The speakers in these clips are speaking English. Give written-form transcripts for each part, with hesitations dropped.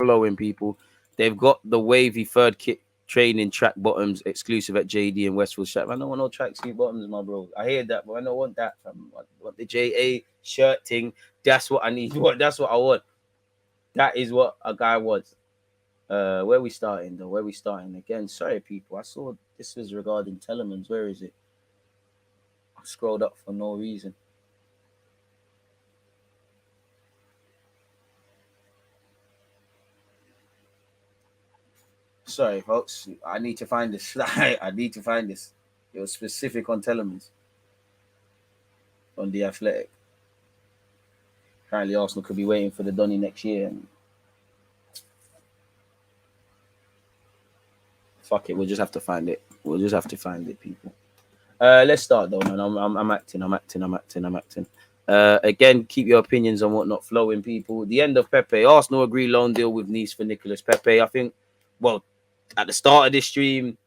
flowing, people. They've got the wavy third kit training track bottoms exclusive at JD and Westfield Shop. I don't want no tracksuit bottoms, my bro. I hear that, but I don't want that. I want the JA shirt thing. That's what I need. That's what I want. That is what a guy wants. Where we starting though? Where we starting again? Sorry, people. I saw this was regarding Telemann's. Where is it? I scrolled up for no reason. Sorry, folks. I need to find this. I need to find this. It was specific on Telemann's. On the Athletic. Apparently, Arsenal could be waiting for the Donny next year. And fuck it, we'll just have to find it. We'll just have to find it, people. Let's start though, man. I'm acting. Again, keep your opinions on whatnot flowing, people. The end of Pepe. Arsenal agree loan deal with Nice for Nicolas Pepe. I think, well, at the start of this stream,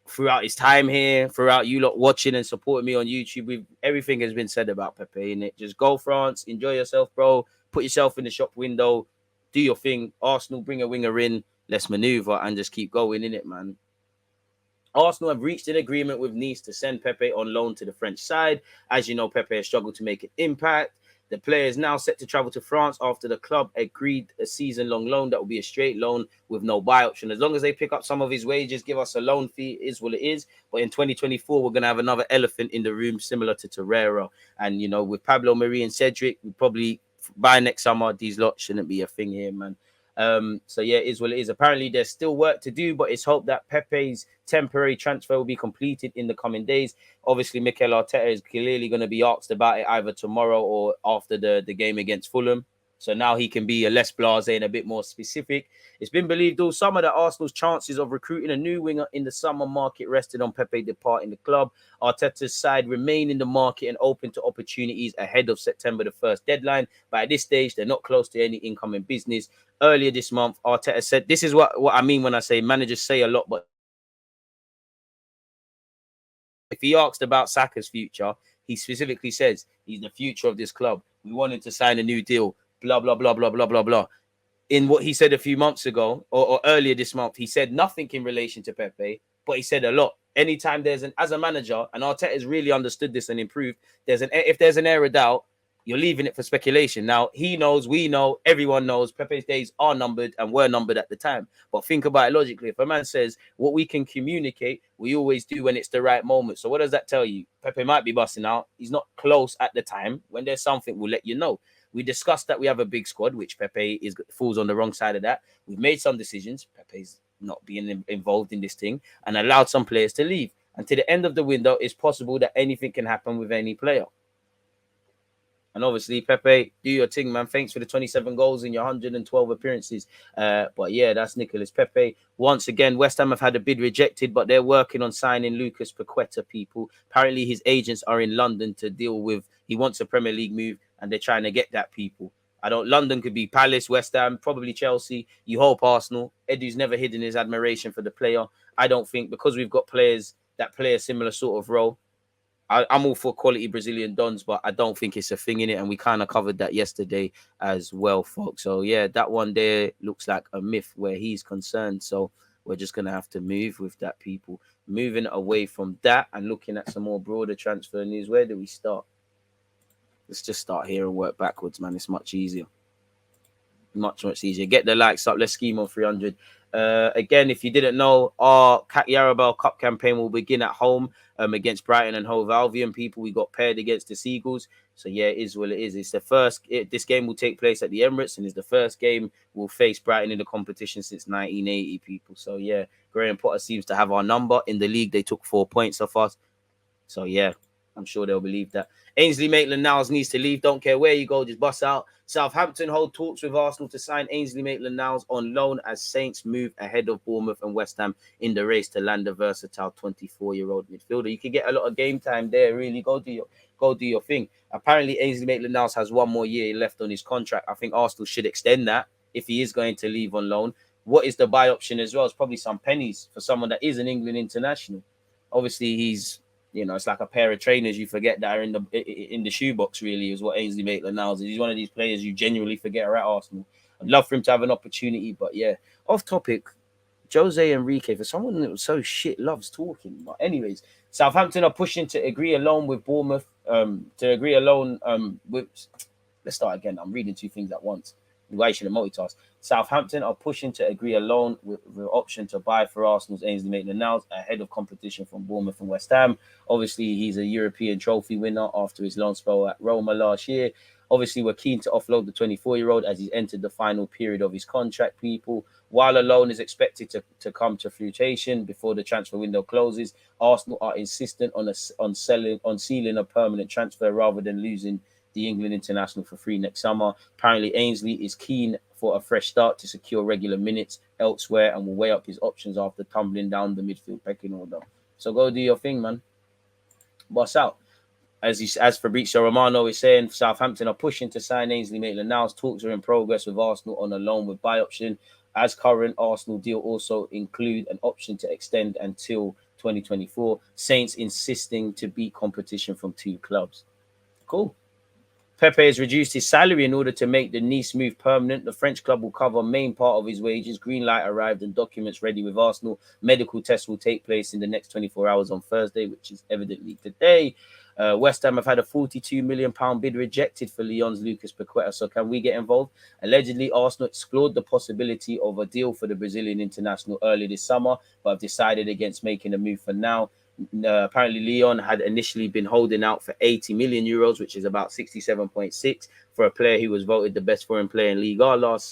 throughout his time here, throughout you lot watching and supporting me on YouTube, everything has been said about Pepe. And it just go France, enjoy yourself, bro. Put yourself in the shop window, do your thing. Arsenal, bring a winger in. Let's maneuver and just keep going in it, man. Arsenal have reached an agreement with Nice to send Pepe on loan to the French side. As you know, Pepe has struggled to make an impact. The player is now set to travel to France after the club agreed a season-long loan that will be a straight loan with no buy option. As long as they pick up some of his wages, give us a loan fee, is what it is. But in 2024, we're going to have another elephant in the room similar to Torreira. And, you know, with Pablo Mari and Cedric, we probably by next summer, these lot shouldn't be a thing here, man. So yeah, it is what it is. Apparently there's still work to do, but it's hoped that Pepe's temporary transfer will be completed in the coming days. Obviously, Mikel Arteta is clearly going to be asked about it either tomorrow or after the game against Fulham. So now he can be a less blasé and a bit more specific. It's been believed all summer that Arsenal's chances of recruiting a new winger in the summer market rested on Pepe departing the club. Arteta's side remain in the market and open to opportunities ahead of September the 1st deadline. But at this stage, they're not close to any incoming business. Earlier this month, Arteta said, this is what I mean when I say managers say a lot, but if he asked about Saka's future, he specifically says he's the future of this club. We want him to sign a new deal. Blah, blah, blah, blah, blah, blah, blah. In what he said a few months ago or earlier this month, he said nothing in relation to Pepe, but he said a lot. Anytime as a manager, and Arteta has really understood this and improved, if there's an air of doubt, you're leaving it for speculation. Now, he knows, we know, everyone knows Pepe's days are numbered and were numbered at the time. But think about it logically. If a man says what we can communicate, we always do when it's the right moment. So what does that tell you? Pepe might be busting out. He's not close at the time. When there's something, we'll let you know. We discussed that we have a big squad, which Pepe falls on the wrong side of that. We've made some decisions. Pepe's not being involved in this thing and allowed some players to leave. And to the end of the window, it's possible that anything can happen with any player. And obviously, Pepe, do your thing, man. Thanks for the 27 goals in your 112 appearances. But yeah, that's Nicolas Pepe. Once again, West Ham have had a bid rejected, but they're working on signing Lucas Paqueta, people. Apparently, his agents are in London to deal with. He wants a Premier League move, and they're trying to get that, people. London could be Palace, West Ham, probably Chelsea. You hope Arsenal. Edu's never hidden his admiration for the player. I don't think because we've got players that play a similar sort of role. I'm all for quality Brazilian dons, but I don't think it's a thing in it. And we kind of covered that yesterday as well, folks. So, yeah, that one there looks like a myth where he's concerned. So we're just going to have to move with that, people. Moving away from that and looking at some more broader transfer news. Where do we start? Let's just start here and work backwards, man. It's much easier. Much easier. Get the likes up. Let's scheme on 300. Again, if you didn't know, our Carabao Cup campaign will begin at home against Brighton and Hove Albion. People, we got paired against the Seagulls. So, yeah, it is what it is. It's the first. This game will take place at the Emirates, and it's the first game we'll face Brighton in the competition since 1980, people. So, yeah, Graham Potter seems to have our number. In the league, they took 4 points off us. So, yeah, I'm sure they'll believe that. Ainsley Maitland-Niles needs to leave. Don't care where you go, just bust out. Southampton hold talks with Arsenal to sign Ainsley Maitland-Niles on loan as Saints move ahead of Bournemouth and West Ham in the race to land a versatile 24-year-old midfielder. You can get a lot of game time there. Really, go do your thing. Apparently, Ainsley Maitland-Niles has 1 more year left on his contract. I think Arsenal should extend that if he is going to leave on loan. What is the buy option as well? It's probably some pennies for someone that is an England international. Obviously, he's. You know, it's like a pair of trainers you forget that are in the shoebox, really, is what Ainsley Maitland-Niles is. He's one of these players you genuinely forget are at Arsenal. I'd love for him to have an opportunity, but yeah, off topic. Jose Enrique, for someone that was so shit, loves talking. But anyways, Southampton are pushing to agree a loan with Bournemouth. With. Let's start again. I'm reading two things at once. Why you shouldn't multitask. Southampton are pushing to agree a loan with the option to buy for Arsenal's Ainsley Maitland-Niles ahead of competition from Bournemouth and West Ham. Obviously, he's a European trophy winner after his loan spell at Roma last year. Obviously, we're keen to offload the 24-year-old as he's entered the final period of his contract, people. While a loan is expected to come to fruition before the transfer window closes, Arsenal are insistent on sealing a permanent transfer rather than losing the England international for free next summer. Apparently, Ainsley is keen for a fresh start to secure regular minutes elsewhere and will weigh up his options after tumbling down the midfield pecking order. So go do your thing, man. Boss out. As Fabrizio Romano is saying, Southampton are pushing to sign Ainsley Maitland-Niles. Talks are in progress with Arsenal on a loan with buy option. As current Arsenal deal also include an option to extend until 2024. Saints insisting to beat competition from two clubs. Cool. Pepe has reduced his salary in order to make the Nice move permanent. The French club will cover main part of his wages. Green light arrived and documents ready with Arsenal. Medical tests will take place in the next 24 hours on Thursday, which is evidently today. West Ham have had a £42 million bid rejected for Lyon's Lucas Paqueta. So can we get involved? Allegedly, Arsenal explored the possibility of a deal for the Brazilian international early this summer, but have decided against making a move for now. Apparently, Lyon had initially been holding out for 80 million euros, which is about 67.6 for a player who was voted the best foreign player in Liga last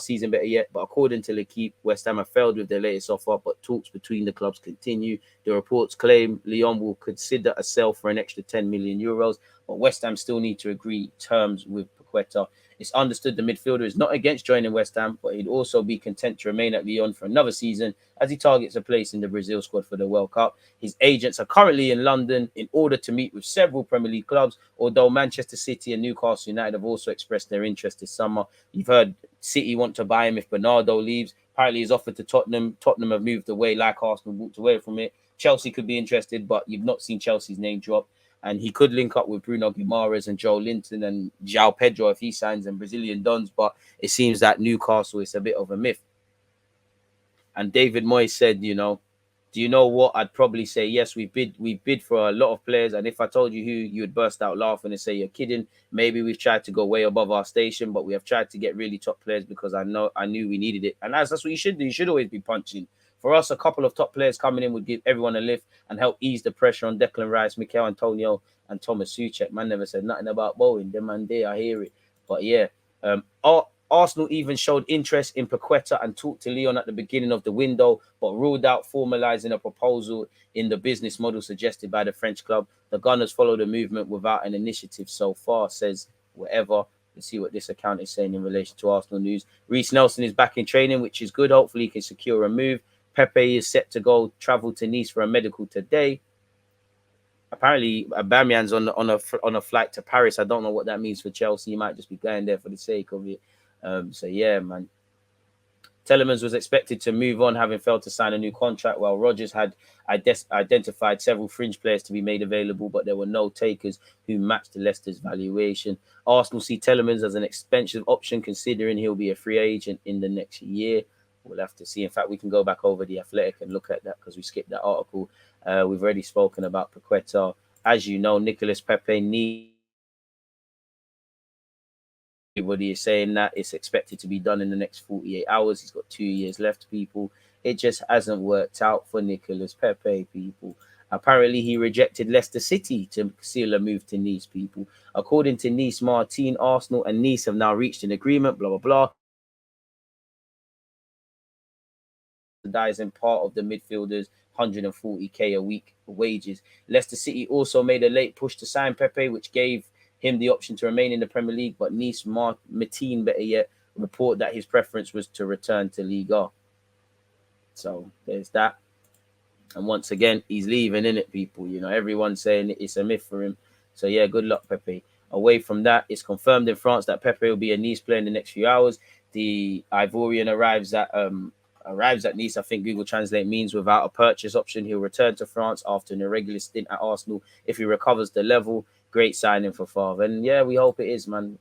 season, better yet. But according to L'Equipe, West Ham have failed with their latest offer, but talks between the clubs continue. The reports claim Lyon will consider a sell for an extra 10 million euros, but West Ham still need to agree terms with Paqueta. It's understood the midfielder is not against joining West Ham, but he'd also be content to remain at Lyon for another season as he targets a place in the Brazil squad for the World Cup. His agents are currently in London in order to meet with several Premier League clubs, although Manchester City and Newcastle United have also expressed their interest this summer. You've heard City want to buy him if Bernardo leaves. Apparently, he's offered to Tottenham. Tottenham have moved away like Arsenal walked away from it. Chelsea could be interested, but you've not seen Chelsea's name drop. And he could link up with Bruno Guimaraes and Joe Linton and João Pedro if he signs and Brazilian Dons. But it seems that Newcastle is a bit of a myth. And David Moyes said, do you know what? I'd probably say yes. We bid for a lot of players, and if I told you who, you would burst out laughing and say you're kidding. Maybe we've tried to go way above our station, but we have tried to get really top players because I knew we needed it, and that's what you should do. You should always be punching. For us, a couple of top players coming in would give everyone a lift and help ease the pressure on Declan Rice, Mikel Antonio, and Thomas Souček. Man never said nothing about Bowen. The man there, I hear it, but yeah. Arsenal even showed interest in Paqueta and talked to Lyon at the beginning of the window, but ruled out formalising a proposal in the business model suggested by the French club. The Gunners follow the movement without an initiative so far, says whatever. Let's see what this account is saying in relation to Arsenal news. Reece Nelson is back in training, which is good. Hopefully he can secure a move. Pepe is set to go travel to Nice for a medical today. Apparently, Aubameyang's on a flight to Paris. I don't know what that means for Chelsea. He might just be going there for the sake of it. So yeah, man. Telemann was expected to move on, having failed to sign a new contract, while Rodgers had identified several fringe players to be made available, but there were no takers who matched Leicester's valuation. Arsenal see Telemann as an expensive option, considering he'll be a free agent in the next year. We'll have to see. In fact, we can go back over the Athletic and look at that because we skipped that article. We've already spoken about Paqueta. As you know, Nicolas Pepe needs. Everybody is saying that it's expected to be done in the next 48 hours. He's got 2 years left, people. It just hasn't worked out for Nicolas Pepe, people. Apparently, he rejected Leicester City to seal a move to Nice, people. According to Nice, Martin, Arsenal and Nice have now reached an agreement, blah, blah, blah. Dies in part of the midfielders 140k a week wages. Leicester City also made a late push to sign Pepe, which gave him the option to remain in the Premier League, but Nice, Martin, better yet, report that his preference was to return to Liga. So there's that. And once again, he's leaving, innit, people? Everyone's saying it's a myth for him. So yeah, good luck, Pepe. Away from that, it's confirmed in France that Pepe will be a Nice player in the next few hours. The Ivorian arrives at Nice. I think Google Translate means without a purchase option. He'll return to France after an irregular stint at Arsenal if he recovers the level. Great signing for Favre. And yeah, we hope it is, man.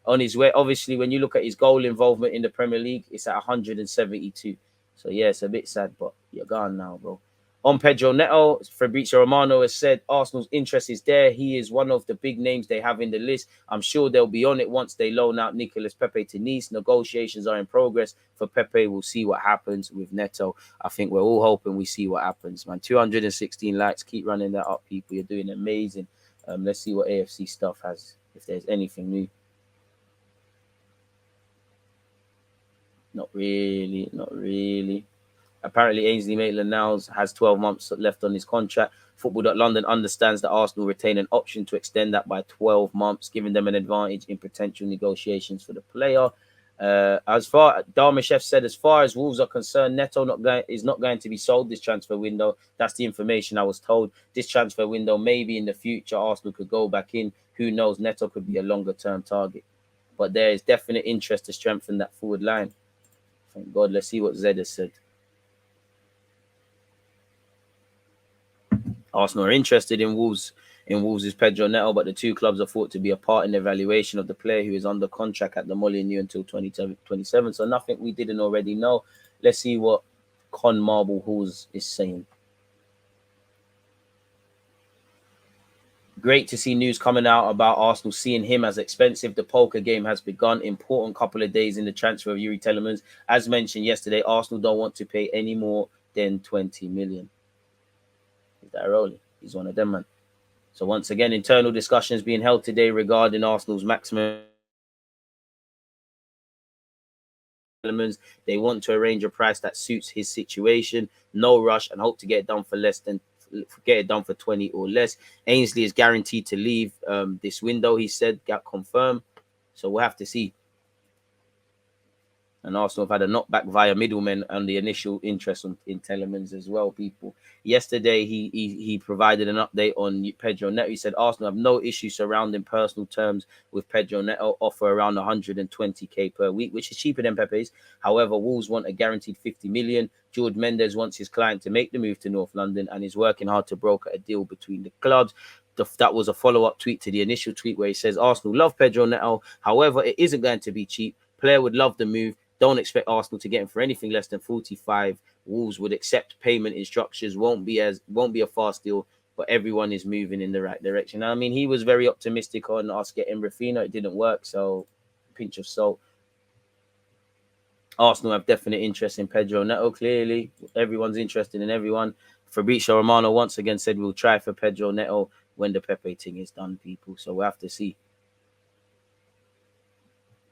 on his way. Obviously, when you look at his goal involvement in the Premier League, it's at 172. So yeah, it's a bit sad, but you're gone now, bro. On Pedro Neto, Fabrizio Romano has said Arsenal's interest is there. He is one of the big names they have in the list. I'm sure they'll be on it once they loan out Nicolas Pepe to Nice. Negotiations are in progress for Pepe. We'll see what happens with Neto. I think we're all hoping we see what happens, man. 216 likes. Keep running that up, people. You're doing amazing. Let's see what AFC stuff has, if there's anything new. Not really. Apparently, Ainsley Maitland-Niles has 12 months left on his contract. Football.London understands that Arsenal retain an option to extend that by 12 months, giving them an advantage in potential negotiations for the player. As far Darmishev said, as far as Wolves are concerned, Neto is not going to be sold this transfer window. That's the information I was told. This transfer window, maybe in the future, Arsenal could go back in. Who knows? Neto could be a longer-term target. But there is definite interest to strengthen that forward line. Thank God. Let's see what Zed has said. Arsenal are interested in Wolves' Pedro Neto, but the two clubs are thought to be apart in the evaluation of the player who is under contract at the Molineux until 2027. So nothing we didn't already know. Let's see what Con Marble Halls is saying. Great to see news coming out about Arsenal seeing him as expensive. The poker game has begun. Important couple of days in the transfer of Yuri Telemann. As mentioned yesterday, Arsenal don't want to pay any more than 20 million. Is that rolling? He's one of them, man. So once again, internal discussions being held today regarding Arsenal's maximum elements. They want to arrange a price that suits his situation. No rush, and hope to get it done for 20 or less. Ainsley is guaranteed to leave this window, he said, got confirmed. So we'll have to see. And Arsenal have had a knockback via middlemen on the initial interest in Telemann's as well, people. Yesterday, he provided an update on Pedro Neto. He said Arsenal have no issue surrounding personal terms with Pedro Neto, offer around 120k per week, which is cheaper than Pepe's. However, Wolves want a guaranteed 50 million. George Mendes wants his client to make the move to North London and is working hard to broker a deal between the clubs. That was a follow-up tweet to the initial tweet where he says Arsenal love Pedro Neto. However, it isn't going to be cheap. Player would love the move. Don't expect Arsenal to get him for anything less than 45. Wolves would accept payment instructions. Won't be a fast deal, but everyone is moving in the right direction. I mean, he was very optimistic on us getting Rafinha. It didn't work, so pinch of salt. Arsenal have definite interest in Pedro Neto. Clearly, everyone's interested in everyone. Fabrizio Romano once again said we'll try for Pedro Neto when the Pepe thing is done, people. So we'll have to see.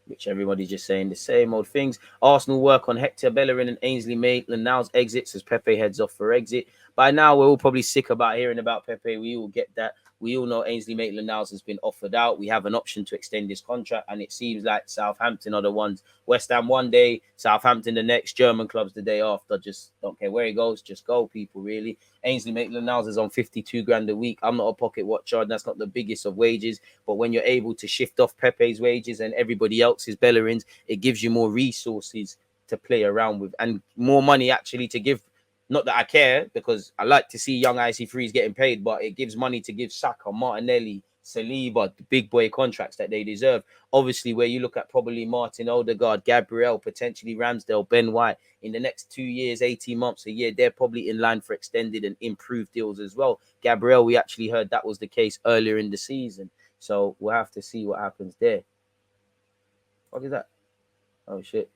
Which everybody's just saying the same old things. Arsenal work on Hector Bellerin and Ainsley Maitland-Niles exits as Pepe heads off for exit. By now, we're all probably sick about hearing about Pepe. We all get that. We all know Ainsley Maitland-Niles has been offered out. We have an option to extend his contract, and it seems like Southampton are the ones. West Ham one day, Southampton the next, German clubs the day after. Just don't care where he goes, just go, people, really. Ainsley Maitland-Niles is on 52 grand a week. I'm not a pocket watcher, and that's not the biggest of wages. But when you're able to shift off Pepe's wages and everybody else's Bellerin's, it gives you more resources to play around with and more money actually to give. Not that I care, because I like to see young IC3s getting paid, but it gives money to give Saka, Martinelli, Saliba, the big boy contracts that they deserve. Obviously, where you look at probably Martin Odegaard, Gabriel, potentially Ramsdale, Ben White, in the next 2 years, 18 months, a year, they're probably in line for extended and improved deals as well. Gabriel, we actually heard that was the case earlier in the season. So we'll have to see what happens there. What is that? Oh, shit.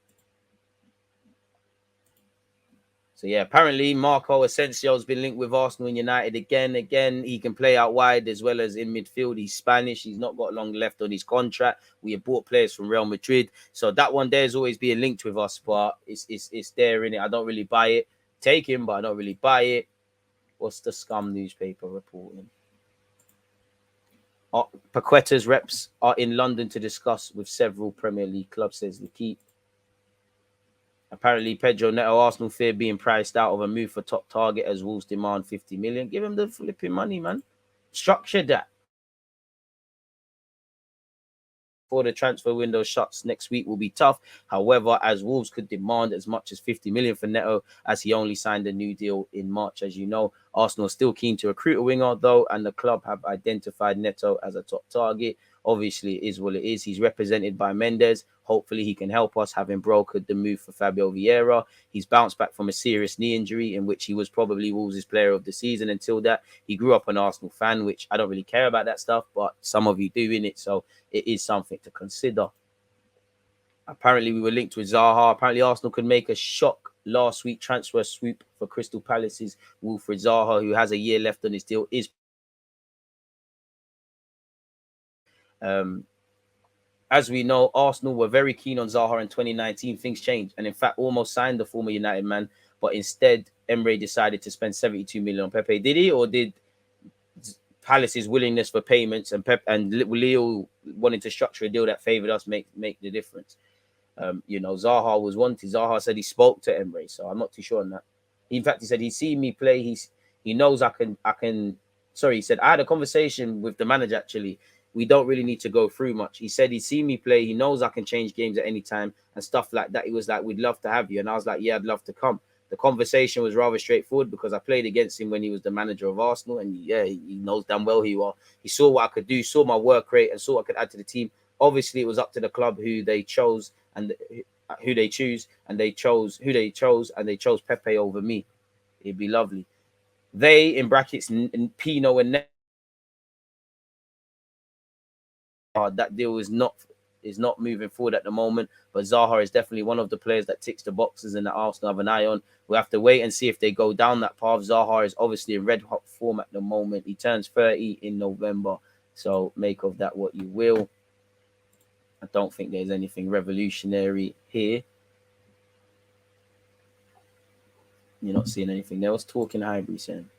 So, yeah, apparently Marco Asensio has been linked with Arsenal and United again. He can play out wide as well as in midfield. He's Spanish. He's not got long left on his contract. We have bought players from Real Madrid. So that one there is always being linked with us, but it's there, innit? I don't really buy it. Take him, but I don't really buy it. What's the Scum newspaper reporting? Paqueta's reps are in London to discuss with several Premier League clubs, says the Keep. Apparently, Pedro Neto, Arsenal fear being priced out of a move for top target as Wolves demand 50 million. Give him the flipping money, man. Structure that. Before the transfer window shuts next week will be tough. However, as Wolves could demand as much as 50 million for Neto, as he only signed a new deal in March, as you know. Arsenal are still keen to recruit a winger, though, and the club have identified Neto as a top target. Obviously, it is what it is. He's represented by Mendes. Hopefully, he can help us, having brokered the move for Fabio Vieira. He's bounced back from a serious knee injury in which he was probably Wolves' player of the season until that. He grew up an Arsenal fan, which I don't really care about that stuff, but some of you do in it, so it is something to consider. Apparently, we were linked with Zaha. Apparently, Arsenal could make a shock last week transfer swoop for Crystal Palace's Wilfried Zaha, who has a year left on his deal. As we know, Arsenal were very keen on Zaha in 2019. Things changed, and in fact, almost signed the former United man. But instead, Emre decided to spend 72 million on Pepe. Did he, or did Palace's willingness for payments and Leo wanting to structure a deal that favoured us make the difference? Zaha was wanted. Zaha said he spoke to Emre, so I'm not too sure on that. In fact, he said he's seen me play. He knows I can. Sorry, he said I had a conversation with the manager. Actually, we don't really need to go through much. He said he's seen me play. He knows I can change games at any time and stuff like that. He was like, "We'd love to have you," and I was like, "Yeah, I'd love to come." The conversation was rather straightforward because I played against him when he was the manager of Arsenal, and yeah, he knows damn well who you are. He saw what I could do, saw my work rate, and saw what I could add to the team. Obviously, it was up to the club who they chose and who they choose, and they chose Pepe over me. It'd be lovely. They, in brackets, Pino and that deal is not moving forward at the moment. But Zaha is definitely one of the players that ticks the boxes and that Arsenal have an eye on. We have to wait and see if they go down that path. Zaha is obviously in red hot form at the moment. He turns 30 in November, so make of that what you will. I don't think there's anything revolutionary here. You're not seeing anything else. Talking Highbury saying.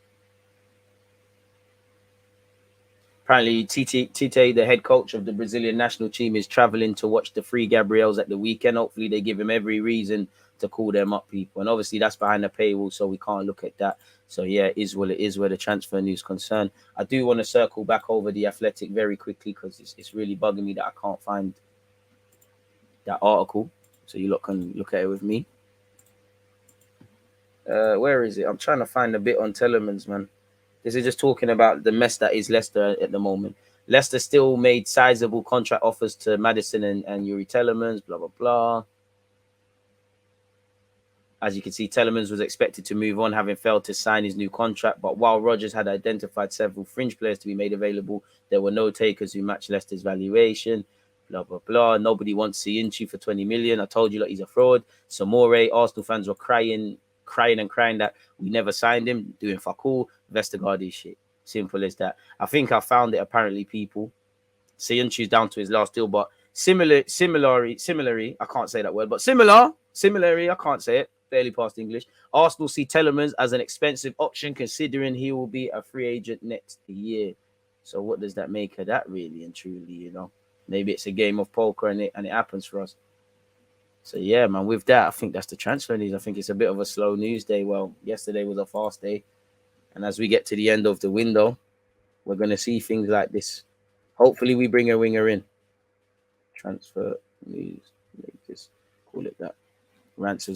Apparently, Tite, the head coach of the Brazilian national team, is traveling to watch the three Gabriels at the weekend. Hopefully, they give him every reason to call them up, people. And obviously, that's behind the paywall, so we can't look at that. So, yeah, it is what it is where the transfer news is concerned. I do want to circle back over the Athletic very quickly because it's really bugging me that I can't find that article. So, you lot can look at it with me. Where is it? I'm trying to find a bit on Telemann's, man. This is just talking about the mess that is Leicester at the moment. Leicester still made sizable contract offers to Maddison and Yuri Telemans, blah, blah, blah. As you can see, Telemans was expected to move on, having failed to sign his new contract. But while Rodgers had identified several fringe players to be made available, there were no takers who matched Leicester's valuation, blah, blah, blah. Nobody wants Cianci for 20 million. I told you that he's a fraud. Samore, Arsenal fans were crying that we never signed him, doing fuck all. Vestergaard shit. Simple as that. I think I found it, apparently, people. Cianci's down to his last deal, but similarly, I can't say that word, but similarly, I can't say it. Barely past English. Arsenal see Telemans as an expensive option, considering he will be a free agent next year. So what does that make of that, really and truly, Maybe it's a game of poker and it happens for us. So, yeah, man, with that, I think that's the transfer news. I think it's a bit of a slow news day. Well, yesterday was a fast day. And as we get to the end of the window, we're going to see things like this. Hopefully, we bring a winger in. Transfer news. Just call it that. Rants has gone.